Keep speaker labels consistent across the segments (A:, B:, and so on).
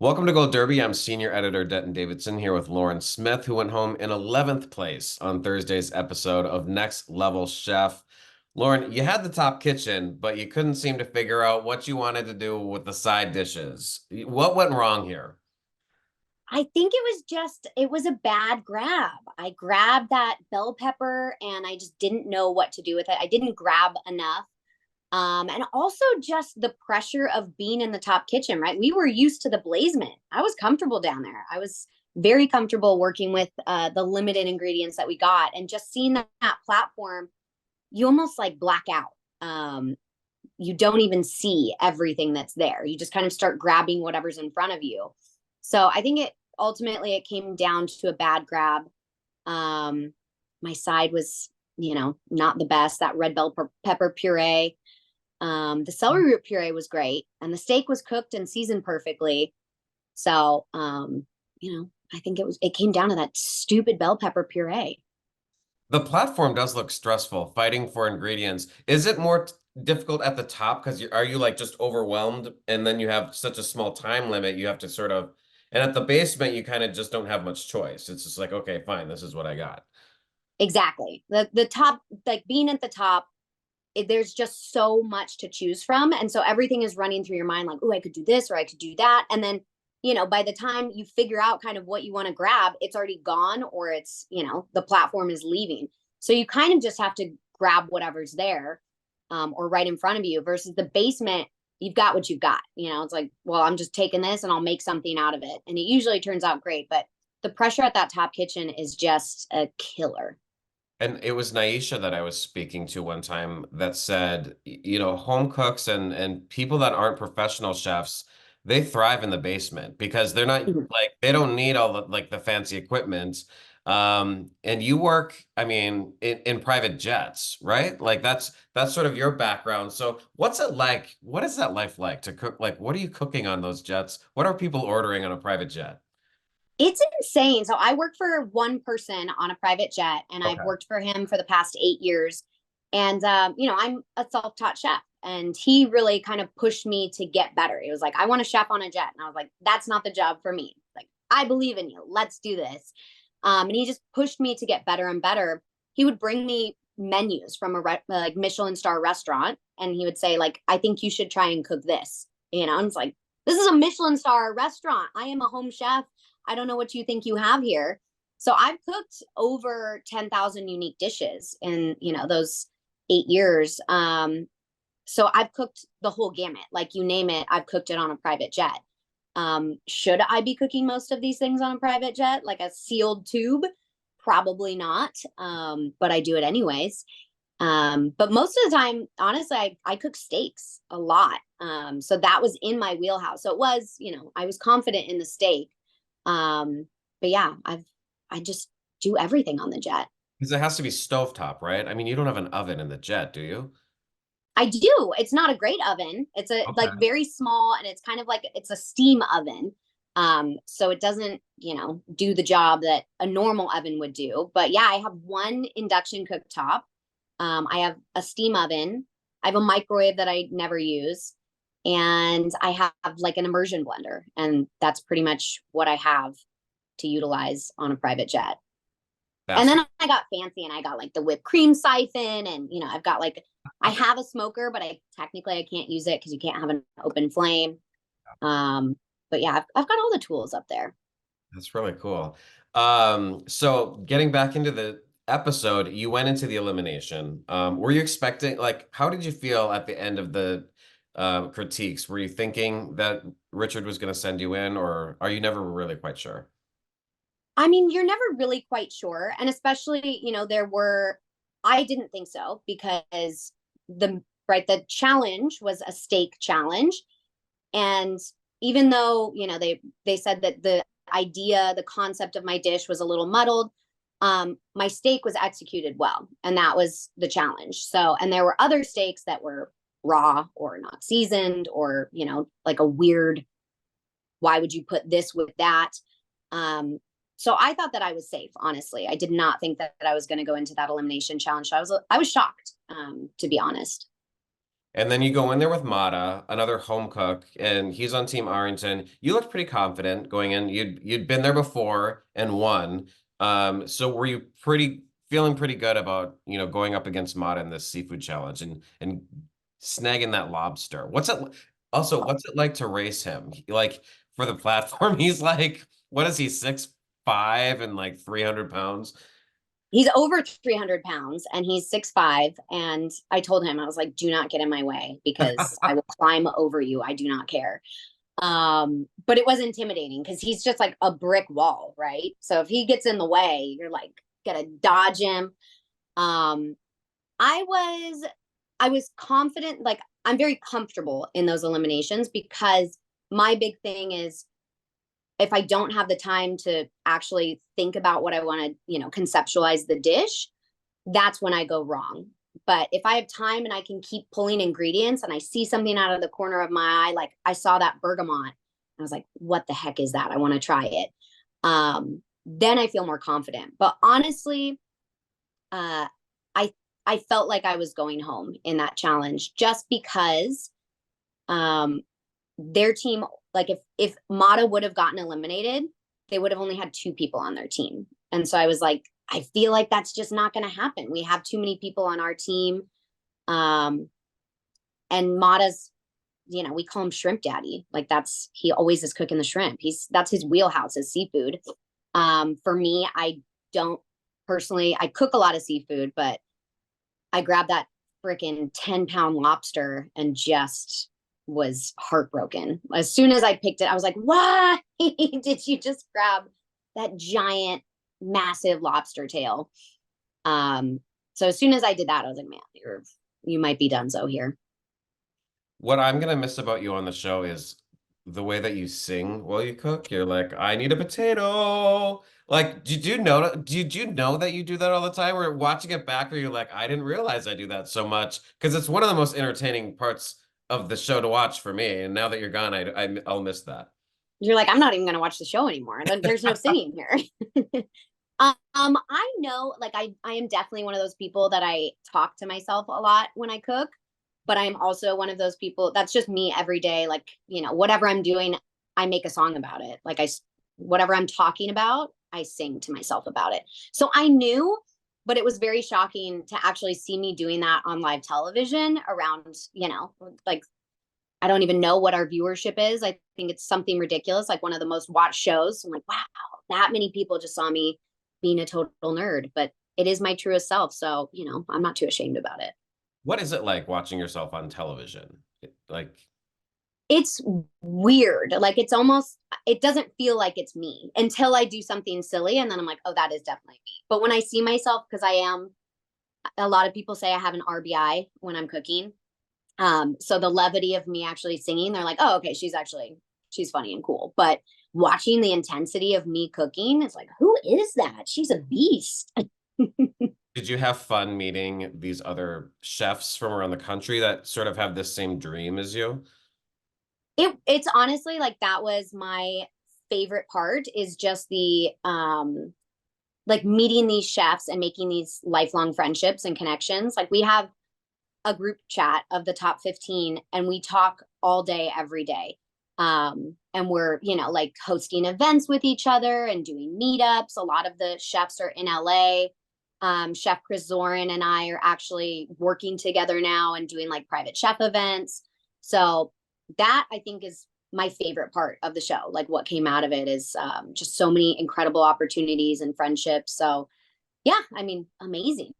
A: Welcome to Gold Derby. I'm senior editor Denton Davidson here with Lauren Smith, who went home in 11th place on Thursday's episode of Next Level Chef. Lauren, you had the top kitchen, but you couldn't seem to figure out what you wanted to do with the side dishes. What went wrong here?
B: I think it was a bad grab. I grabbed that bell pepper and I just didn't know what to do with it. I didn't grab enough. And also just the pressure of being in the top kitchen, right? We were used to the Blazement. I was comfortable down there. I was very comfortable working with the limited ingredients that we got. And just seeing that platform, you almost like black out. You don't even see everything that's there. You just kind of start grabbing whatever's in front of you. So I think it came down to a bad grab. My side was, not the best. That red bell pepper puree. The celery root puree was great, and the steak was cooked and seasoned perfectly. So, I think it came down to that stupid bell pepper puree.
A: The platform does look stressful, fighting for ingredients. Is it more difficult at the top? Because are you like just overwhelmed and then you have such a small time limit, you have to sort of, and at the basement, you kind of just don't have much choice. It's just like, okay, fine, this is what I got.
B: Exactly. The top, like being at the top, there's just so much to choose from, and so everything is running through your mind like, oh, I could do this or I could do that, and then by the time you figure out kind of what you want to grab, it's already gone, or it's the platform is leaving. So you kind of just have to grab whatever's there, or right in front of you. Versus the basement, you've got what you've got. It's like, well, I'm just taking this and I'll make something out of it, and it usually turns out great. But the pressure at that top kitchen is just a killer.
A: And it was Nyesha that I was speaking to one time that said, home cooks and people that aren't professional chefs, they thrive in the basement because they're not
B: Mhm.
A: like they don't need all the like the fancy equipment. And you work, I mean, in private jets, right? Like that's sort of your background. So what's it like? What is that life like to cook? Like, what are you cooking on those jets? What are people ordering on a private jet?
B: It's insane. So I work for one person on a private jet, and I've
A: Okay.
B: worked for him for the past 8 years. And I'm a self-taught chef, and he really kind of pushed me to get better. He was like, "I want to chef on a jet," and I was like, "That's not the job for me. Like, I believe in you. Let's do this." And he just pushed me to get better and better. He would bring me menus from like Michelin star restaurant, and he would say like, "I think you should try and cook this." And it's like, this is a Michelin star restaurant. I am a home chef. I don't know what you think you have here. So I've cooked over 10,000 unique dishes in, those 8 years. So I've cooked the whole gamut. Like you name it, I've cooked it on a private jet. Should I be cooking most of these things on a private jet, like a sealed tube? Probably not. But I do it anyways. But most of the time, honestly, I cook steaks a lot. So that was in my wheelhouse. So it was, I was confident in the steak. But yeah, I just do everything on the jet.
A: Because it has to be stovetop, right? I mean, you don't have an oven in the jet, do you?
B: I do. It's not a great oven. It's a like
A: Okay.
B: very small, and it's kind of like it's a steam oven. So it doesn't, do the job that a normal oven would do. But yeah, I have one induction cooktop. I have a steam oven. I have a microwave that I never use. And I have like an immersion blender. And that's pretty much what I have to utilize on a private jet. And then
A: Fascinating.
B: I got fancy and I got like the whipped cream siphon, and I've got like I have a smoker, but I can't use it because you can't have an open flame. Um, but yeah, I've got all the tools up there.
A: That's really cool. So getting back into the episode, you went into the elimination. Were you expecting, like, how did you feel at the end of the critiques? Were you thinking that Richard was going to send you in, or are you never really quite sure?
B: I mean, you're never really quite sure, and especially I didn't think so because the challenge was a steak challenge. And even though, they said that the concept of my dish was a little muddled, my steak was executed well. And that was the challenge. So, and there were other steaks that were raw or not seasoned, or, like a weird, why would you put this with that? Um, so I thought that I was safe, honestly. I did not think that I was going to go into that elimination challenge. So I was shocked, to be honest.
A: And then you go in there with Mada, another home cook, and he's on Team Arrington. You looked pretty confident going in. You'd been there before and won. So were you pretty feeling pretty good about, going up against Mada in this seafood challenge and snagging that lobster? What's it like to race him? Like for the platform, he's like, what is he, 6'5" and like 300 pounds?
B: He's over 300 pounds and he's 6'5". And I told him, I was like, do not get in my way because I will climb over you. I do not care. But it was intimidating because he's just like a brick wall, right? So if he gets in the way, you're like, gotta dodge him. Um, I was I was confident, like I'm very comfortable in those eliminations because my big thing is if I don't have the time to actually think about what I want to, conceptualize the dish, that's when I go wrong. But if I have time and I can keep pulling ingredients and I see something out of the corner of my eye, like I saw that bergamot, I was like, what the heck is that? I want to try it. Then I feel more confident. But honestly, uh, I I felt like I was going home in that challenge just because their team, like if Mata would have gotten eliminated, they would have only had two people on their team. And so I was like, I feel like that's just not going to happen. We have too many people on our team. Um, and Mata's, we call him Shrimp Daddy. Like he always is cooking the shrimp. That's his wheelhouse is seafood. For me, I don't personally, I cook a lot of seafood, but I grabbed that freaking 10-pound lobster and just was heartbroken. As soon as I picked it, I was like, why did you just grab that giant, massive lobster tail? So as soon as I did that, I was like, man, you might be done so here.
A: What I'm gonna miss about you on the show is the way that you sing while you cook. You're like, I need a potato. Like, did you know that you do that all the time? Or watching it back, or you're like, I didn't realize I do that so much because it's one of the most entertaining parts of the show to watch for me. And now that you're gone, I'll miss that.
B: You're like, I'm not even going to watch the show anymore. There's no singing here. I know, like I am definitely one of those people that I talk to myself a lot when I cook, but I'm also one of those people that's just me every day. Like, whatever I'm doing, I make a song about it. Like whatever I'm talking about, I sing to myself about it. So I knew, but it was very shocking to actually see me doing that on live television around, like I don't even know what our viewership is. I think it's something ridiculous, like one of the most watched shows. I'm like, wow, that many people just saw me being a total nerd, but it is my truest self. So, I'm not too ashamed about it.
A: What is it like watching yourself on television? Like,
B: It's weird. Like it doesn't feel like it's me until I do something silly. And then I'm like, oh, that is definitely me. But when I see myself, because a lot of people say I have an RBI when I'm cooking. So the levity of me actually singing, they're like, oh, okay, she's funny and cool. But watching the intensity of me cooking, it's like, who is that? She's a beast.
A: did you have fun meeting these other chefs from around the country that sort of have this same dream as you?
B: It's honestly like that was my favorite part is just the like meeting these chefs and making these lifelong friendships and connections. Like we have a group chat of the top 15 and we talk all day every day. And we're, like hosting events with each other and doing meetups. A lot of the chefs are in LA. Chef Chris Zorin and I are actually working together now and doing like private chef events. So that I think is my favorite part of the show. Like what came out of it is just so many incredible opportunities and friendships. So yeah, I mean, amazing.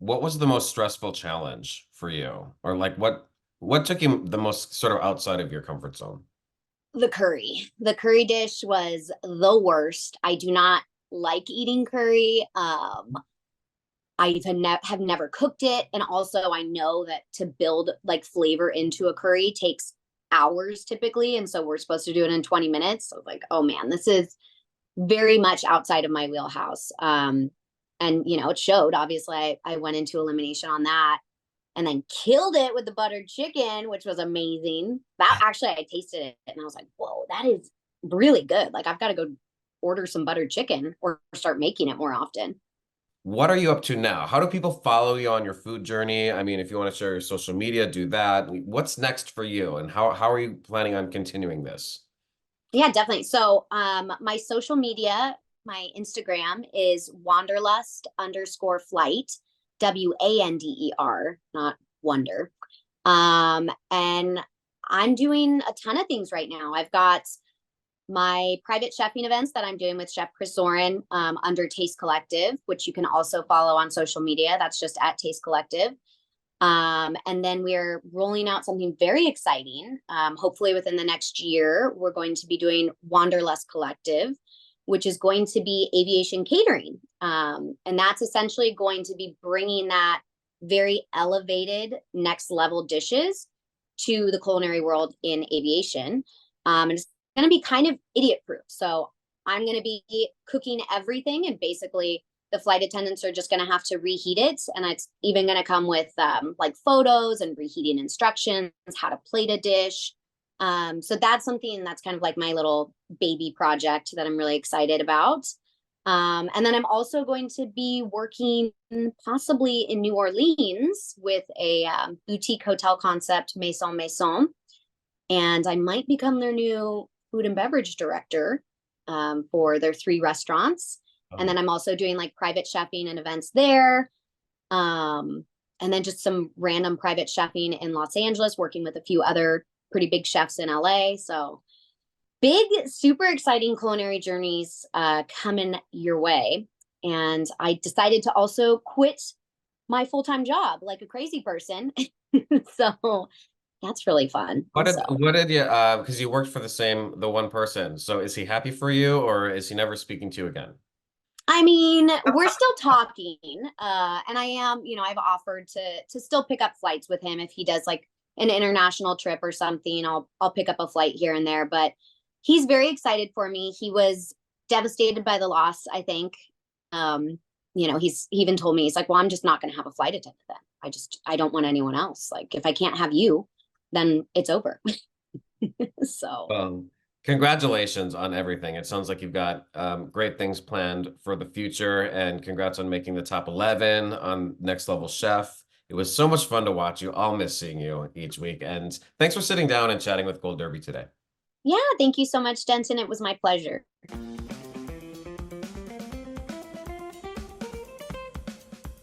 A: What was the most stressful challenge for you? Or like what took you the most sort of outside of your comfort zone?
B: The curry dish was the worst. I do not like eating curry. Have never cooked it, and also I know that to build like flavor into a curry takes hours typically, and so we're supposed to do it in 20 minutes. So like, oh man, this is very much outside of my wheelhouse. And it showed. Obviously, I went into elimination on that, and then killed it with the buttered chicken, which was amazing. That actually, I tasted it and I was like, whoa, that is really good. Like, I've got to go order some buttered chicken or start making it more often.
A: what are you up to now? How do people follow you on your food journey? I mean, if you want to share your social media, do that. What's next for you, and how are you planning on continuing this?
B: Yeah, definitely. So, my social media, my Instagram is wanderlust underscore flight, WANDER, not wonder. And I'm doing a ton of things right now. I've got my private chefing events that I'm doing with Chef Chris Soren under Taste Collective, which you can also follow on social media. That's just at Taste Collective. And then we're rolling out something very exciting. Hopefully, within the next year, we're going to be doing Wanderlust Collective, which is going to be aviation catering. And that's essentially going to be bringing that very elevated next level dishes to the culinary world in aviation. And it's going to be kind of idiot proof. So I'm going to be cooking everything, and basically the flight attendants are just going to have to reheat it. And it's even going to come with like photos and reheating instructions, how to plate a dish. So that's something that's kind of like my little baby project that I'm really excited about. And then I'm also going to be working possibly in New Orleans with a boutique hotel concept, Maison Maison. And I might become their new food and beverage director for their 3 restaurants. And then I'm also doing like private chefing and events there. And then just some random private chefing in Los Angeles, working with a few other pretty big chefs in LA. So big, super exciting culinary journeys coming your way. And I decided to also quit my full-time job like a crazy person. So that's really fun also.
A: What did you because you worked for the one person. So is he happy for you, or is he never speaking to you again?
B: I mean, we're still talking, and I am, I've offered to still pick up flights with him if he does like an international trip or something. I'll pick up a flight here and there, but he's very excited for me. He was devastated by the loss, I think. He even told me, he's like, "Well, I'm just not going to have a flight attendant then. I don't want anyone else. Like, if I can't have you, then it's over." So
A: Um, Congratulations on everything. It sounds like you've got great things planned for the future, and congrats on making the top 11 on Next Level Chef. It was so much fun to watch you. I'll miss seeing you each week. And thanks for sitting down and chatting with Gold Derby today.
B: yeah, thank you so much, Denton. It was my pleasure.